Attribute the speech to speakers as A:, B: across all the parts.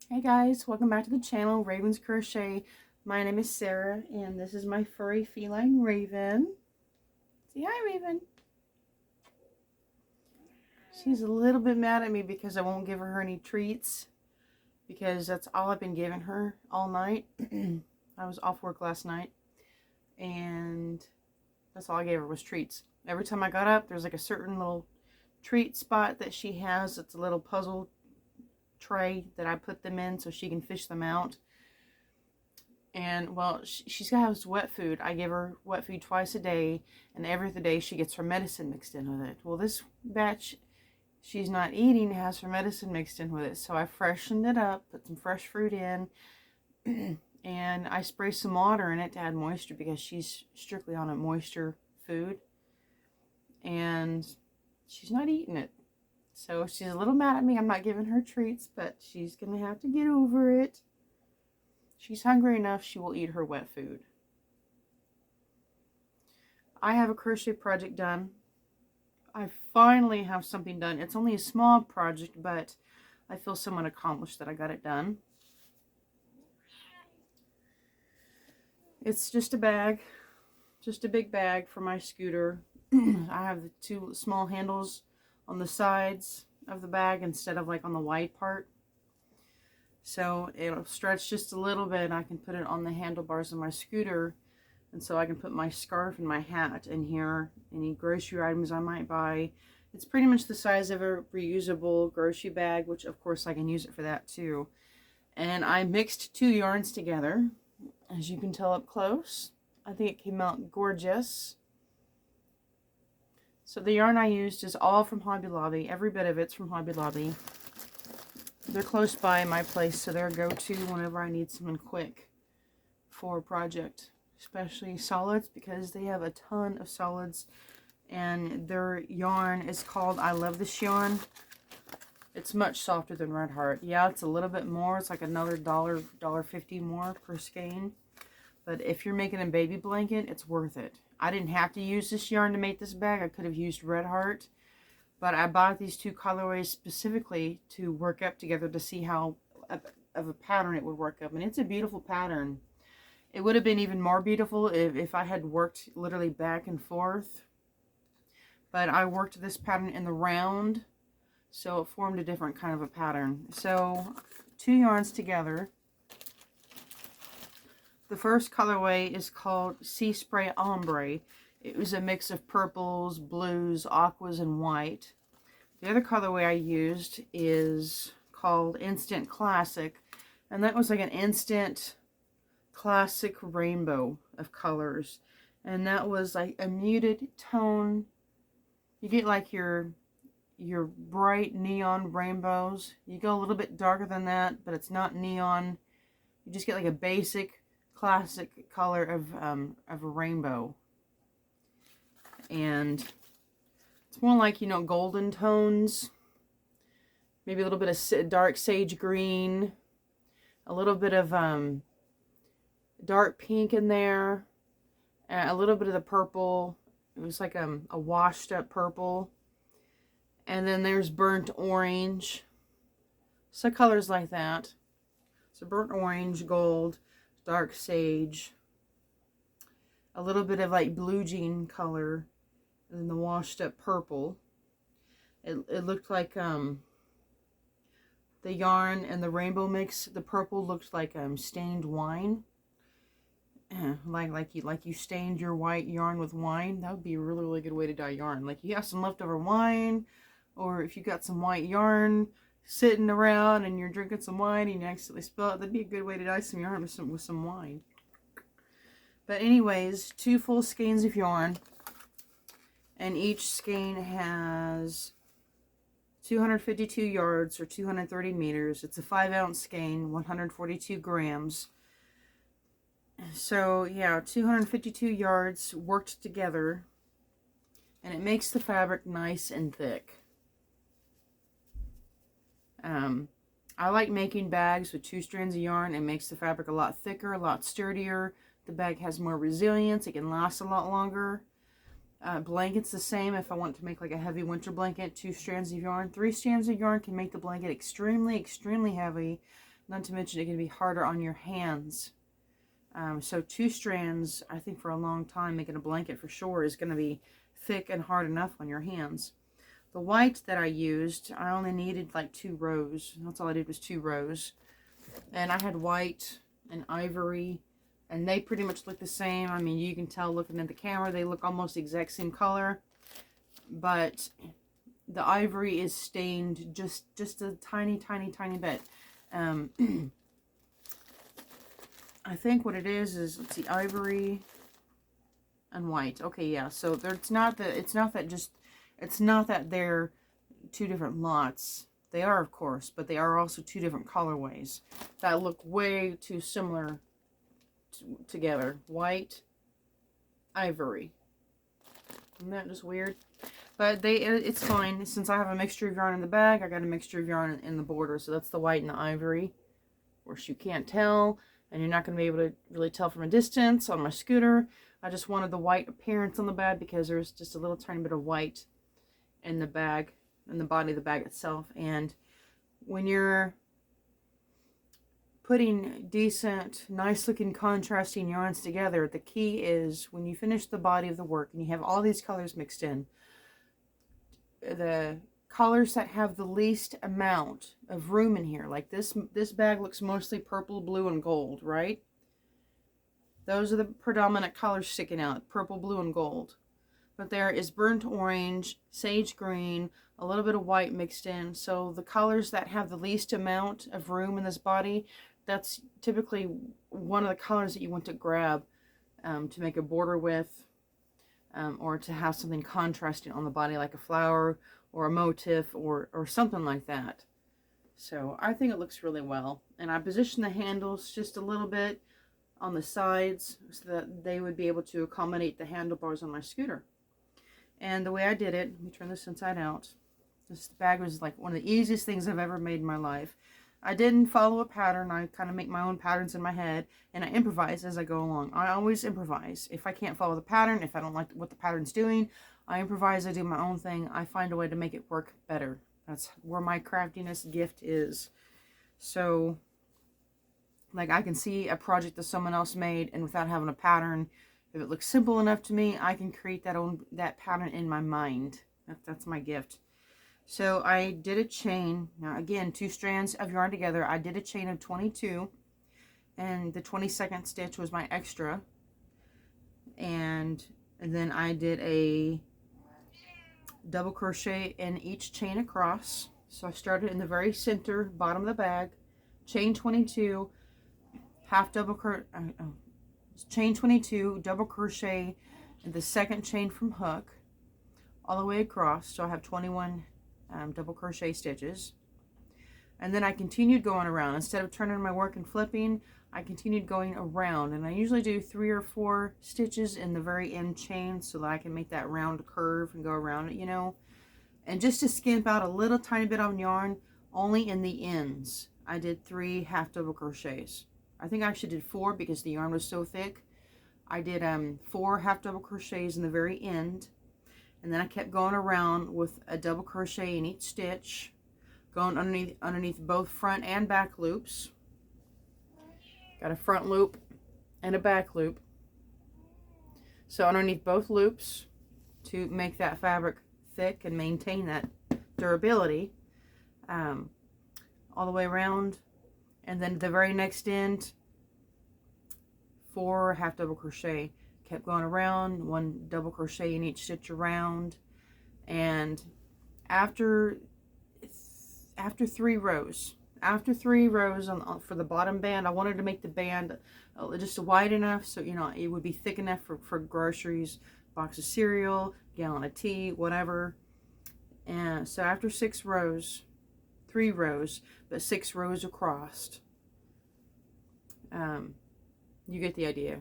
A: Hey guys, welcome back to the channel, Raven's Crochet. My name is Sarah, and this is my furry feline Raven. Say hi, Raven. She's a little bit mad at me because I won't give her any treats, because that's all I've been giving her all night. I was off work last night, and that's all I gave her was treats. Every time I got up, there's like a certain little treat spot that she has. It's a little puzzle tray that I put them in so she can fish them out. And well, she's got to have wet food. I give her wet food twice a day, and every other day she gets her medicine mixed in with it. Well, this batch she's not eating has her medicine mixed in with it, so I freshened it up, put some fresh fruit in, and I spray some water in it to add moisture because she's strictly on a moisture food, and she's not eating it. So she's a little mad at me. I'm not giving her treats, but she's gonna have to get over it. She's hungry enough, she will eat her wet food. I have a crochet project done. I finally have something done. It's only a small project, but I feel somewhat accomplished that I got it done. It's just a bag, just a big bag for my scooter. I have the two small handles on the sides of the bag instead of like on the wide part. So it'll stretch just a little bit, and I can put it on the handlebars of my scooter, and so I can put my scarf and my hat in here, any grocery items I might buy. It's pretty much the size of a reusable grocery bag, which of course I can use it for that too. And I mixed two yarns together, as you can tell up close. I think it came out gorgeous. So the yarn I used is all from Hobby Lobby. Every bit of it's from Hobby Lobby. They're close by my place, so they're a go-to whenever I need someone quick for a project, especially solids, because they have a ton of solids, and their yarn is called I Love This Yarn. It's much softer than Red Heart. Yeah, it's a little bit more. It's like another $1.50 more per skein, but if you're making a baby blanket, it's worth it. I didn't have to use this yarn to make this bag. I could have used Red Heart, but I bought these two colorways specifically to work up together to see how of a pattern it would work up. And it's a beautiful pattern. It would have been even more beautiful if I had worked literally back and forth. But I worked this pattern in the round, so it formed a different kind of a pattern. So two yarns together. The first colorway is called Sea Spray Ombre. It was a mix of purples, blues, aquas, and white. The other colorway I used is called Instant Classic, and that was like an instant classic rainbow of colors. And that was like a muted tone. You get like your bright neon rainbows. You go a little bit darker than that, but it's not neon. You just get like a basic classic color of a rainbow. And it's more like, you know, golden tones, maybe a little bit of dark sage green, a little bit of dark pink in there, a little bit of the purple. It was like a washed up purple. And then there's burnt orange. So colors like that. So burnt orange, gold, dark sage, a little bit of like blue jean color, and then the washed up purple. It looked like the yarn and the rainbow mix. The purple looked like stained wine. Like you stained your white yarn with wine. That would be a really, really good way to dye yarn. Like you have some leftover wine, or if you got some white yarn sitting around and you're drinking some wine and you accidentally spill it, that'd be a good way to dye some yarn with some wine. But anyways, two full skeins of yarn, and each skein has 252 yards or 230 meters. It's a 5-ounce skein, 142 grams. So yeah, 252 yards worked together, and it makes the fabric nice and thick. I like making bags with 2 strands of yarn. It makes the fabric a lot thicker, a lot sturdier. The bag has more resilience. It can last a lot longer. Blankets the same. If I want to make like a heavy winter blanket, 2 strands of yarn. 3 strands of yarn can make the blanket extremely, extremely heavy. Not to mention it can be harder on your hands. So 2 strands, I think for a long time, making a blanket for sure is going to be thick and hard enough on your hands. The white that I used, I only needed like 2 rows. That's all I did was 2 rows. And I had white and ivory, and they pretty much look the same. I mean, you can tell looking at the camera, they look almost the exact same color. But the ivory is stained just a tiny bit. I think what it is let's see, ivory and white. Okay, yeah. So it's not that they're 2 different lots. They are, of course, but they are also 2 different colorways that look way too similar together. White, ivory. Isn't that just weird? But it's fine. Since I have a mixture of yarn in the bag, I got a mixture of yarn in the border. So that's the white and the ivory. Of course, you can't tell, and you're not going to be able to really tell from a distance on my scooter. I just wanted the white appearance on the bag because there's just a little tiny bit of white in the bag, in the body of the bag itself. And when you're putting decent, nice looking contrasting yarns together, the key is when you finish the body of the work and you have all these colors mixed in, the colors that have the least amount of room in here, like this bag looks mostly purple, blue, and gold, right? Those are the predominant colors sticking out, purple, blue, and gold. But there is burnt orange, sage green, a little bit of white mixed in. So the colors that have the least amount of room in this body, that's typically one of the colors that you want to grab to make a border with, or to have something contrasting on the body, like a flower or a motif or something like that. So I think it looks really well. And I positioned the handles just a little bit on the sides so that they would be able to accommodate the handlebars on my scooter. And the way I did it, let me turn this inside out. This bag was like one of the easiest things I've ever made in my life. I didn't follow a pattern. I kind of make my own patterns in my head, and I improvise as I go along. I always improvise. If I can't follow the pattern, if I don't like what the pattern's doing, I improvise. I do my own thing. I find a way to make it work better. That's where my craftiness gift is. So, like, I can see a project that someone else made, and without having a pattern, if it looks simple enough to me, I can create that pattern in my mind. That's my gift. So I did a chain. Now again, 2 strands of yarn together. I did a chain of 22, and the 22nd stitch was my extra. And then I did a double crochet in each chain across. So I started in the very center, bottom of the bag, chain 22, chain 22, double crochet in the second chain from hook all the way across. So I have 21 double crochet stitches, and then I continued going around. Instead of turning my work and flipping, I continued going around, and I usually do 3 or 4 stitches in the very end chain so that I can make that round curve and go around it, you know. And just to skimp out a little tiny bit on yarn, only in the ends I did 3 half double crochets. I think I actually did 4 because the yarn was so thick. I did 4 half double crochets in the very end. And then I kept going around with a double crochet in each stitch, going underneath both front and back loops. Got a front loop and a back loop. So underneath both loops to make that fabric thick and maintain that durability, all the way around. And then the very next end, 4 half double crochet. Kept going around, 1 double crochet in each stitch around, and after 3 rows for the bottom band, I wanted to make the band just wide enough so, you know, it would be thick enough for groceries, box of cereal, gallon of tea, whatever. And so after 6 rows, 3 rows, but 6 rows across, you get the idea.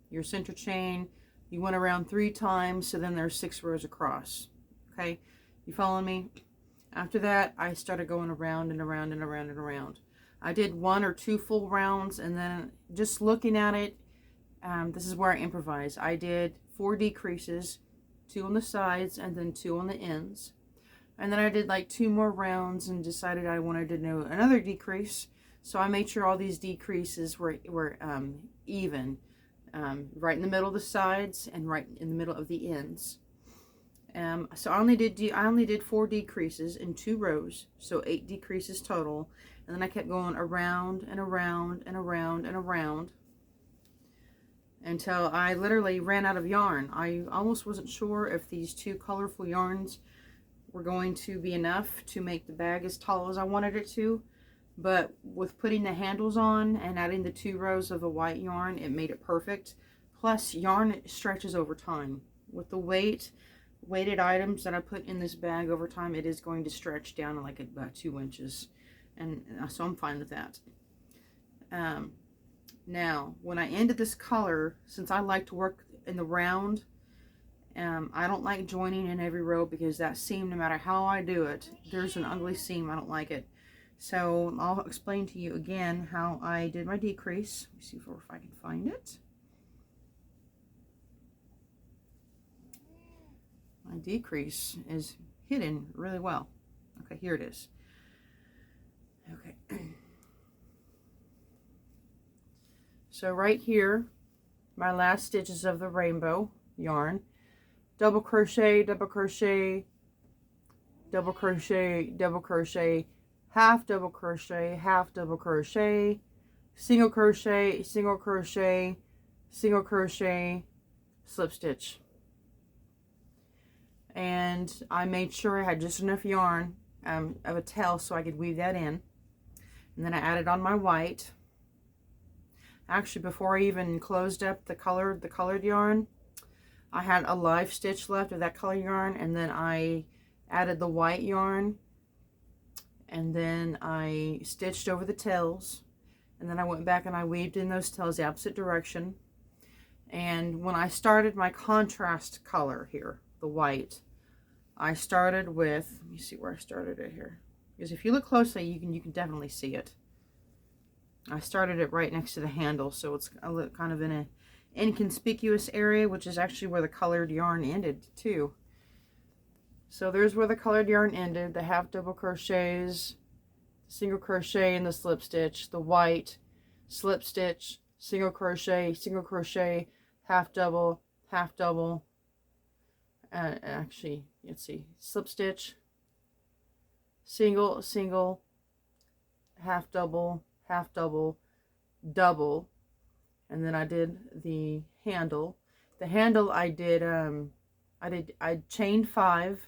A: Your center chain, you went around 3 times, so then there's 6 rows across. Okay, you following me? After that, I started going around and around and around and around. I did 1 or 2 full rounds, and then just looking at it, this is where I improvise. I did 4 decreases, 2 on the sides and then 2 on the ends. And then I did like 2 more rounds and decided I wanted to do another decrease. So I made sure all these decreases were even, right in the middle of the sides and right in the middle of the ends. So I only did 4 decreases in 2 rows, so 8 decreases total, and then I kept going around and around and around and around until I literally ran out of yarn. I almost wasn't sure if these 2 colorful yarns were going to be enough to make the bag as tall as I wanted it to, but with putting the handles on and adding the 2 rows of the white yarn, it made it perfect. Plus, yarn stretches over time. With the weighted items that I put in this bag over time, it is going to stretch down to like about 2 inches, and so I'm fine with that. Now when I ended this color, since I like to work in the round, I don't like joining in every row, because that seam, no matter how I do it, there's an ugly seam. I don't like it. So I'll explain to you again how I did my decrease. Let me see if I can find it. My decrease is hidden really well. Okay, here it is. Okay. So right here, my last stitches of the rainbow yarn, double crochet, double crochet, double crochet, double crochet, half double crochet, half double crochet, single crochet, single crochet, single crochet, slip stitch. And I made sure I had just enough yarn of a tail so I could weave that in. And then I added on my white. Actually, before I even closed up the colored yarn, I had a live stitch left of that colored yarn, and then I added the white yarn, and then I stitched over the tails, and then I went back and I weaved in those tails the opposite direction. And when I started my contrast color here, the white, I started with, let me see where I started it here, because if you look closely, you can definitely see it. I started it right next to the handle, so it's kind of in an inconspicuous area, which is actually where the colored yarn ended too. So there's where the colored yarn ended, the half double crochets, single crochet in the slip stitch, the white, slip stitch, single crochet, half double, actually, let's see, slip stitch, single, half double, double, and then I did the handle. The handle I chained 5,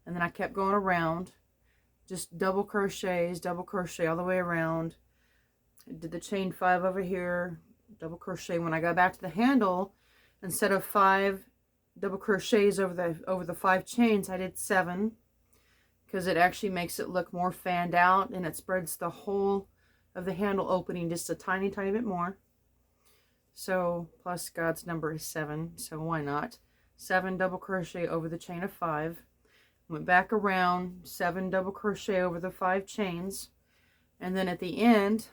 A: and then I kept going around, just double crochet all the way around. I did the chain 5 over here, double crochet. When I got back to the handle, instead of 5 double crochets over the 5 chains, I did 7, because it actually makes it look more fanned out, and it spreads the whole of the handle opening just a tiny bit more. So plus God's number is 7, so why not? 7 double crochet over the chain of 5, went back around, 7 double crochet over the 5 chains, and then at the end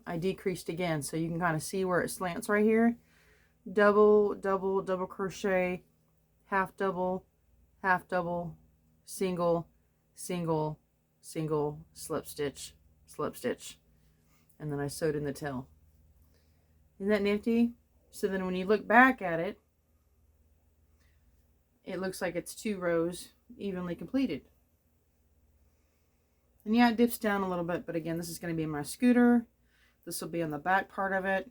A: I decreased again, so you can kind of see where it slants right here. Double crochet, half double, single, slip stitch, and then I sewed in the tail. Isn't that nifty? So then when you look back at it, it looks like it's 2 rows evenly completed. And yeah, it dips down a little bit, but again, this is going to be my scooter. This will be on the back part of it,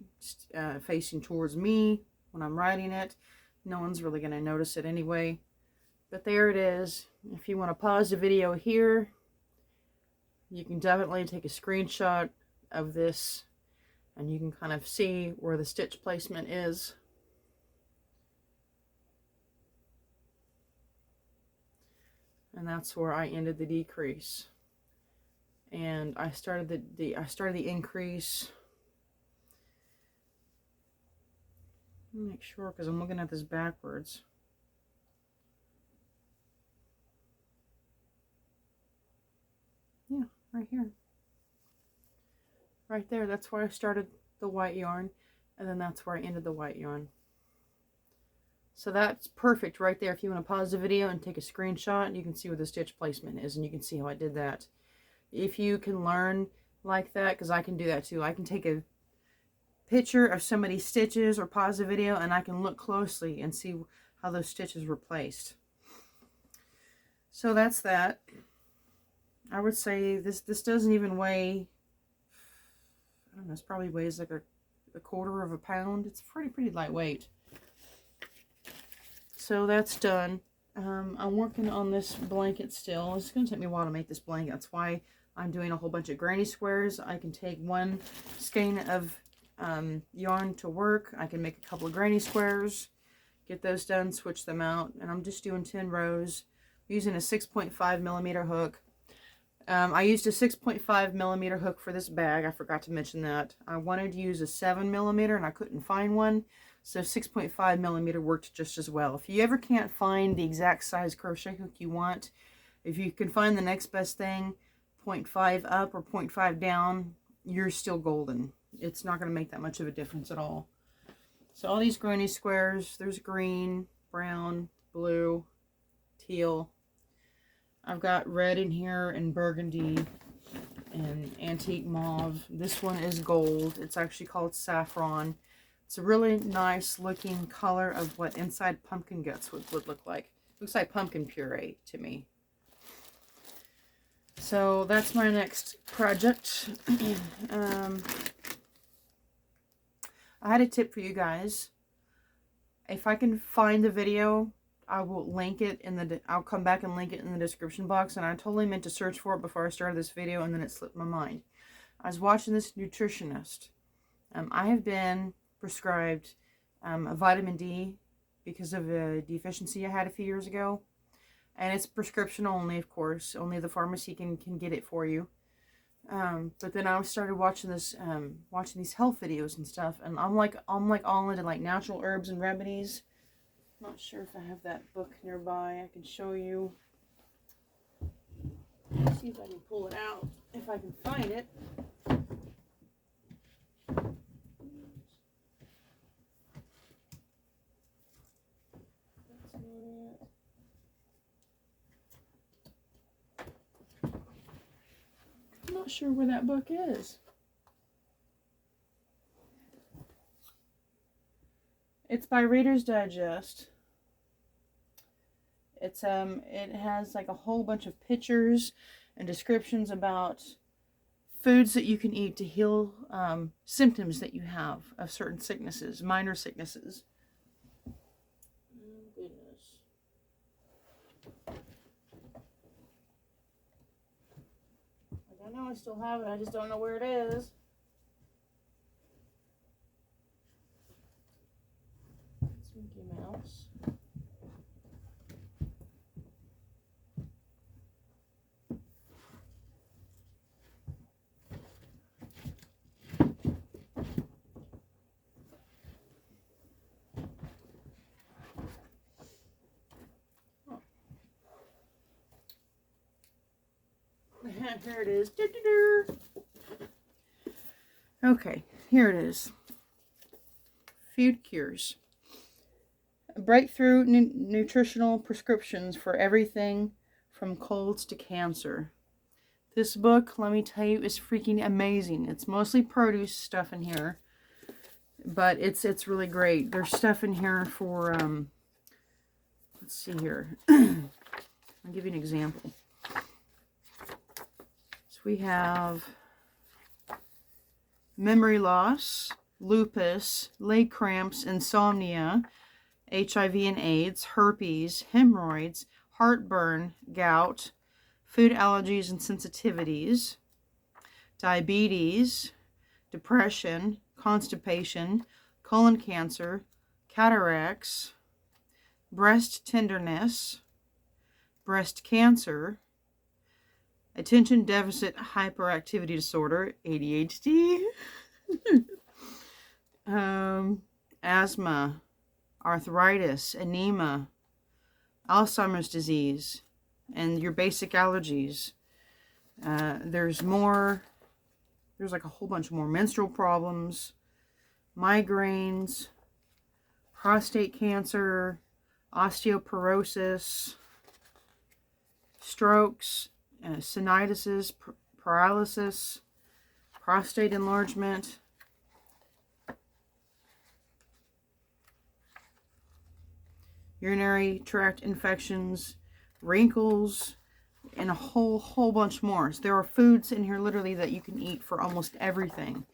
A: facing towards me when I'm riding it. No one's really going to notice it anyway. But there it is. If you want to pause the video here, you can definitely take a screenshot of this, and you can kind of see where the stitch placement is. And that's where I ended the decrease. And I started the increase. Let me make sure, because I'm looking at this backwards. Yeah, right here. Right there, that's where I started the white yarn, and then that's where I ended the white yarn. So that's perfect right there. If you want to pause the video and take a screenshot, you can see where the stitch placement is, and you can see how I did that. If you can learn like that, because I can do that too. I can take a picture of somebody's stitches or pause the video and I can look closely and see how those stitches were placed. So that's that. I would say this doesn't even weigh, I don't know, this probably weighs like a quarter of a pound. It's pretty lightweight. So that's done. I'm working on this blanket still. It's going to take me a while to make this blanket. That's why I'm doing a whole bunch of granny squares. I can take one skein of yarn to work. I can make a couple of granny squares, get those done, switch them out, and I'm just doing 10 rows using a 6.5 millimeter hook. I used a 6.5 millimeter hook for this bag. I forgot to mention that. I wanted to use a 7 millimeter and I couldn't find one, so 6.5 millimeter worked just as well. If you ever can't find the exact size crochet hook you want, if you can find the next best thing, 0.5 up or 0.5 down, you're still golden. It's not going to make that much of a difference at all. So all these granny squares, there's green, brown, blue, teal. I've got red in here and burgundy and antique mauve. This one is gold. It's actually called saffron. It's a really nice looking color of what inside pumpkin guts would look like. Looks like pumpkin puree to me. So that's my next project. I had a tip for you guys. If I can find the video, I will link it in the, I'll come back and link it in the description box. And I totally meant to search for it before I started this video, and then it slipped my mind. I was watching this nutritionist. I have been prescribed a vitamin D because of a deficiency I had a few years ago. And it's prescription only, of course. Only the pharmacy can get it for you. But then I started watching this, watching these health videos and stuff, and I'm like all into like natural herbs and remedies. Not sure if I have that book nearby. I can show you. Let's see if I can pull it out, if I can find it. That's not it. I'm not sure where that book is. It's by Reader's Digest. It's it has like a whole bunch of pictures and descriptions about foods that you can eat to heal symptoms that you have of certain sicknesses, minor sicknesses. Oh goodness. I know I still have it, I just don't know where it is. It's Mickey Mouse. Here it is. Okay, here it is. Food Cures. Breakthrough nutritional prescriptions for everything from colds to cancer. This book, let me tell you, is freaking amazing. It's mostly produce stuff in here, but it's really great. There's stuff in here for, let's see here. I'll give you an example. We have memory loss, lupus, leg cramps, insomnia, HIV and AIDS, herpes, hemorrhoids, heartburn, gout, food allergies and sensitivities, diabetes, depression, constipation, colon cancer, cataracts, breast tenderness, breast cancer, attention deficit hyperactivity disorder, ADHD, asthma, arthritis, anemia, Alzheimer's disease, and your basic allergies. There's like a whole bunch more. Menstrual problems, migraines, prostate cancer, osteoporosis, strokes, sinusitis, paralysis, prostate enlargement, urinary tract infections, wrinkles, and a whole bunch more. So there are foods in here literally that you can eat for almost everything.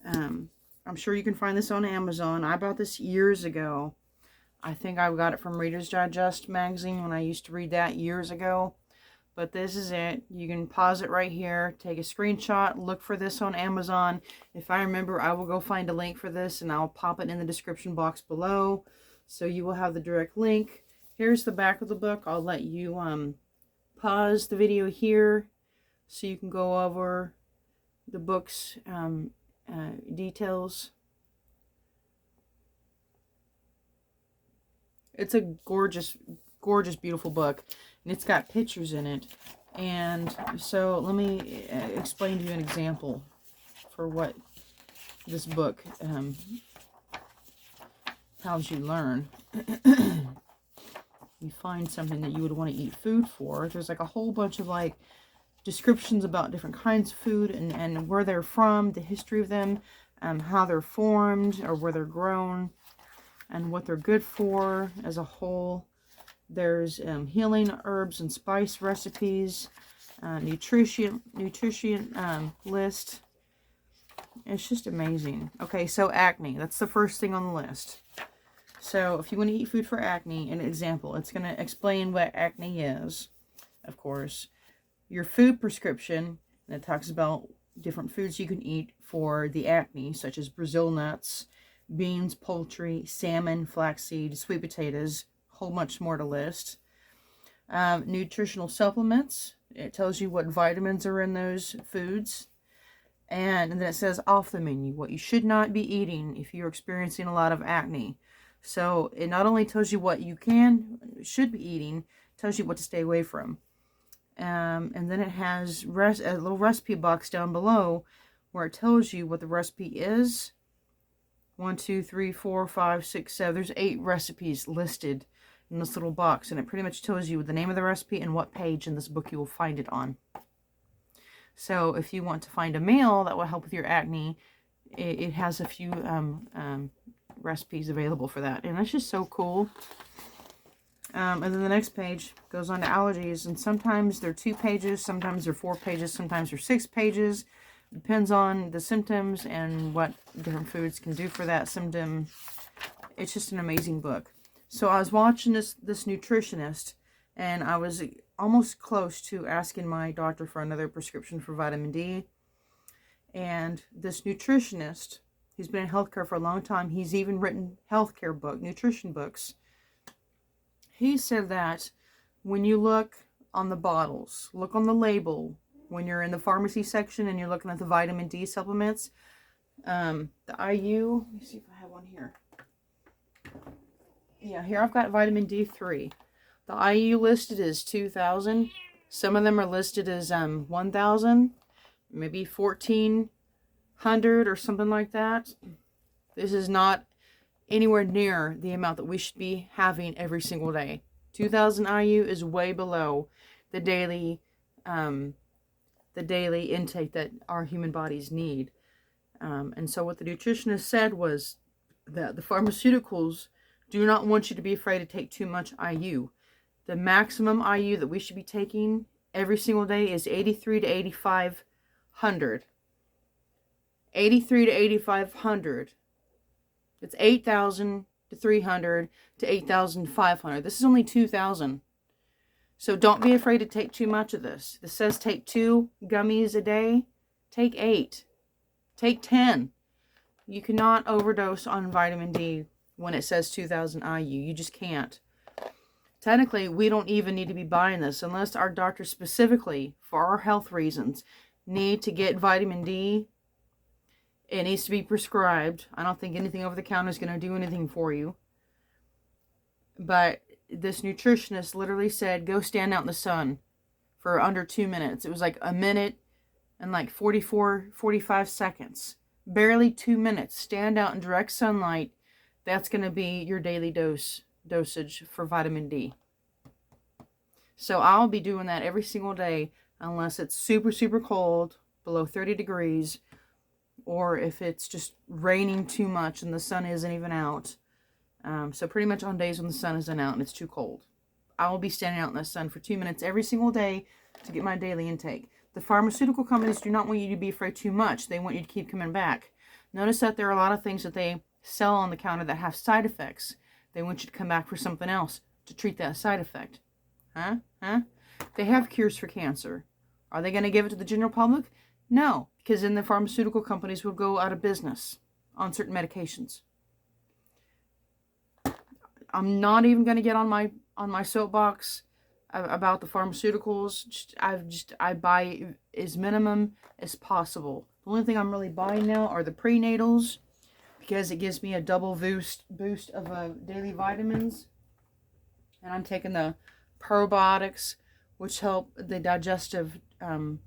A: I'm sure you can find this on Amazon. I bought this years ago. I think I got it from Reader's Digest magazine when I used to read that years ago. But this is it. You can pause it right here, take a screenshot, look for this on Amazon. If I remember, I will go find a link for this and I'll pop it in the description box below. So you will have the direct link. Here's the back of the book. I'll let you pause the video here so you can go over the book's details. It's a gorgeous, beautiful book, and it's got pictures in it. And so let me explain to you an example for what this book helps you learn. You find something that you would want to eat food for. There's like a whole bunch of like descriptions about different kinds of food and where they're from, the history of them, how they're formed or where they're grown, and what they're good for as a whole. There's healing herbs and spice recipes, nutrition list. It's just amazing. Okay, so acne. That's the first thing on the list. So if you want to eat food for acne, an example, it's going to explain what acne is, of course. Your food prescription, and it talks about different foods you can eat for the acne, such as Brazil nuts, beans, poultry, salmon, flaxseed, sweet potatoes, a whole bunch more to list. Nutritional supplements. It tells you what vitamins are in those foods. And then it says off the menu, what you should not be eating if you're experiencing a lot of acne. So it not only tells you what you should be eating, it tells you what to stay away from. And then it has a little recipe box down below where it tells you what the recipe is. 1, 2, 3, 4, 5, 6, 7. There's 8 recipes listed in this little box, and it pretty much tells you the name of the recipe and what page in this book you will find it on. So if you want to find a meal that will help with your acne, it has a few recipes available for that, and that's just so cool. And then the next page goes on to allergies, and sometimes they're 2 pages, sometimes they're 4 pages, sometimes they're 6 pages. Depends on the symptoms and what different foods can do for that symptom. It's just an amazing book. So I was watching this nutritionist, and I was almost close to asking my doctor for another prescription for vitamin D. And this nutritionist, he's been in healthcare for a long time. He's even written healthcare nutrition books. He said that when you look on the bottles, look on the label, when you're in the pharmacy section and you're looking at the vitamin D supplements, the IU, let me see if I have one here. Yeah, here I've got vitamin D3. The IU listed is 2,000. Some of them are listed as 1,000, maybe 1,400 or something like that. This is not anywhere near the amount that we should be having every single day. 2,000 IU is way below the daily intake that our human bodies need. And so what the nutritionist said was that the pharmaceuticals do not want you to be afraid to take too much IU. The maximum IU that we should be taking every single day is 83 to 8,500. 83 to 8,500. It's 8,000 to 300 to 8,500. This is only 2,000. So don't be afraid to take too much of this. This says take 2 gummies a day. Take 8. Take 10. You cannot overdose on vitamin D when it says 2,000 IU. You just can't. Technically, we don't even need to be buying this unless our doctor specifically, for our health reasons, need to get vitamin D. It needs to be prescribed. I don't think anything over the counter is going to do anything for you. But this nutritionist literally said, go stand out in the sun for under 2 minutes. It was like a minute and like 45 seconds. Barely 2 minutes. Stand out in direct sunlight. That's going to be your daily dosage for vitamin D. So I'll be doing that every single day unless it's super, super cold, below 30 degrees, or if it's just raining too much and the sun isn't even out. So pretty much on days when the sun isn't out and it's too cold, I will be standing out in the sun for 2 minutes every single day to get my daily intake. The pharmaceutical companies do not want you to be afraid too much. They want you to keep coming back. Notice that there are a lot of things that they sell on the counter that have side effects. They want you to come back for something else to treat that side effect. Huh? They have cures for cancer. Are they going to give it to the general public? No, because then the pharmaceutical companies will go out of business on certain medications. I'm not even going to get on my soapbox about the pharmaceuticals. I buy as minimum as possible. The only thing I'm really buying now are the prenatals, because it gives me a double boost of daily vitamins. And I'm taking the probiotics, which help the digestive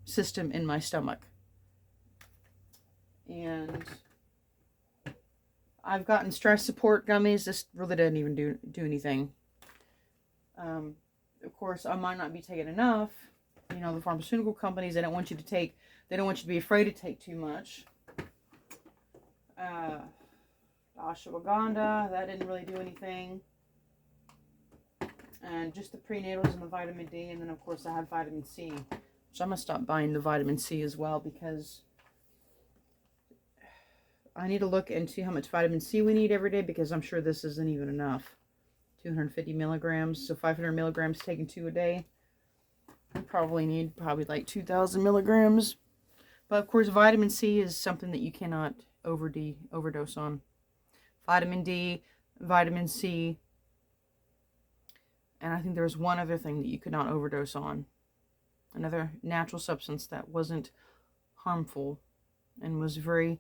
A: system in my stomach. And I've gotten stress support gummies. This really doesn't even do anything. Of course, I might not be taking enough. You know, the pharmaceutical companies, they don't want you to be afraid to take too much. Ashwagandha, that didn't really do anything. And just the prenatals and the vitamin D. And then, of course, I have vitamin C. So I'm going to stop buying the vitamin C as well, because I need to look and see how much vitamin C we need every day, because I'm sure this isn't even enough. 250 milligrams, so 500 milligrams taken 2 a day. I probably need like 2,000 milligrams. But of course, vitamin C is something that you cannot overdose on. Vitamin D, vitamin C, and I think there was one other thing that you could not overdose on. Another natural substance that wasn't harmful and was very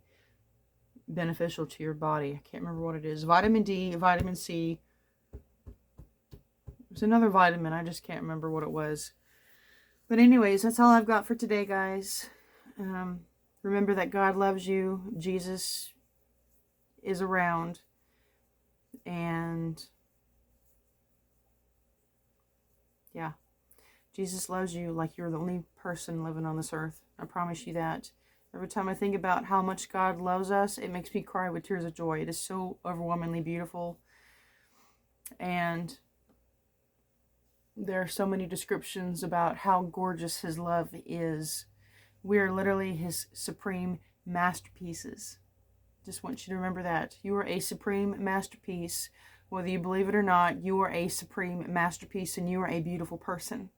A: beneficial to your body. I can't remember what it is. Vitamin D, vitamin C. There's another vitamin. I just can't remember what it was. But anyways, that's all I've got for today, guys. Remember that God loves you. Jesus is around. And yeah, Jesus loves you like you're the only person living on this earth. I promise you that. Every time I think about how much God loves us, it makes me cry with tears of joy. It is so overwhelmingly beautiful. And there are so many descriptions about how gorgeous his love is. We are literally his supreme masterpieces. Just want you to remember that. You are a supreme masterpiece. Whether you believe it or not, you are a supreme masterpiece, and you are a beautiful person.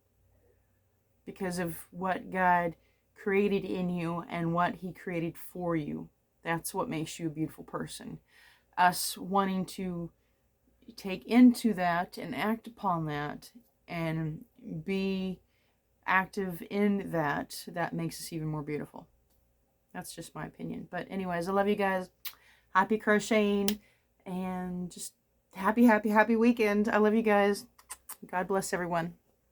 A: Because of what God created in you and what he created for you. That's what makes you a beautiful person. Us wanting to take into that and act upon that and be active in that makes us even more beautiful. That's just my opinion. But anyways, I love you guys. Happy crocheting and just happy weekend. I love you guys. God bless everyone.